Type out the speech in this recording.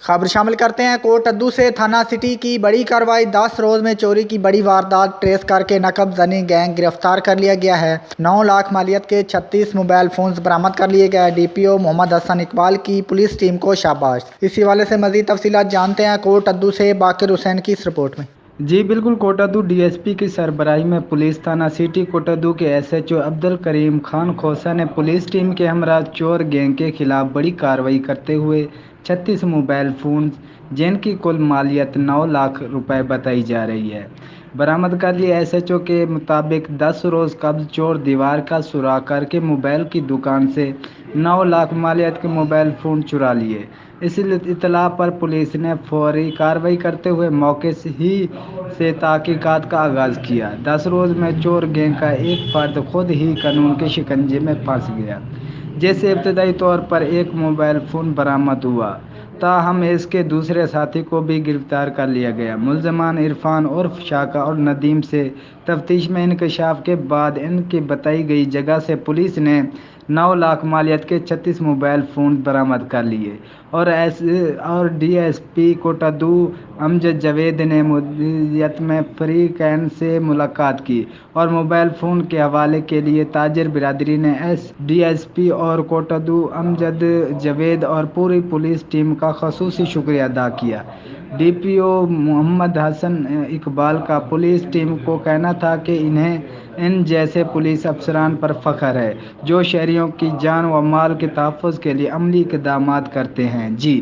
خبر شامل کرتے ہیں کوٹ ادو سے۔ تھانہ سٹی کی بڑی کارروائی، 10 روز میں چوری کی بڑی واردات ٹریس کر کے نقب زنی گینگ گرفتار کر لیا گیا ہے۔ 9 لاکھ مالیت کے 36 موبائل فونز برآمد کر لیے گئے۔ ڈی پی او محمد حسن اقبال کی پولیس ٹیم کو شاباش۔ اس حوالے سے مزید تفصیلات جانتے ہیں کوٹ ادو سے باقر حسین کی اس رپورٹ میں۔ جی بالکل، کوٹ ادو ڈی ایس پی کی سربراہی میں پولیس تھانہ سٹی کوٹ ادو کے S H O Abdul Karim Khan Khosa نے پولیس ٹیم کے ہمراہ چور گینگ کے خلاف بڑی کارروائی کرتے ہوئے 36 موبائل فونز جن کی کل مالیت 9 لاکھ روپے بتائی جا رہی ہے، برآمد کر لیے۔ ایس ایچ او کے مطابق 10 روز قبل چور دیوار کا سوراخ کر کے موبائل کی دکان سے 9 لاکھ مالیت کے موبائل فون چرا لیے۔ اس اطلاع پر پولیس نے فوری کارروائی کرتے ہوئے موقع ہی سے تحقیقات کا آغاز کیا۔ 10 روز میں چور گینگ کا ایک فرد خود ہی قانون کے شکنجے میں پھنس گیا، جس سے ابتدائی طور پر ایک موبائل فون برآمد ہوا، تاہم اس کے دوسرے ساتھی کو بھی گرفتار کر لیا گیا۔ ملزمان عرفان عرف شاکا اور ندیم سے تفتیش میں انکشاف کے بعد ان کی بتائی گئی جگہ سے پولیس نے 9 لاکھ مالیت کے 36 موبائل فون برآمد کر لیے اور ڈی ایس پی کوٹ ادو امجد جاوید نے مدیریت میں فریقین سے ملاقات کی اور موبائل فون کے حوالے کے لیے تاجر برادری نے ڈی ایس پی اور کوٹ ادو امجد جاوید اور پوری پولیس ٹیم کا خصوصی شکریہ ادا کیا۔ ڈی پی او محمد حسن اقبال کا پولیس ٹیم کو کہنا تھا کہ انہیں ان جیسے پولیس افسران پر فخر ہے جو شہریوں کی جان و مال کے تحفظ کے لیے عملی اقدامات کرتے ہیں۔ جی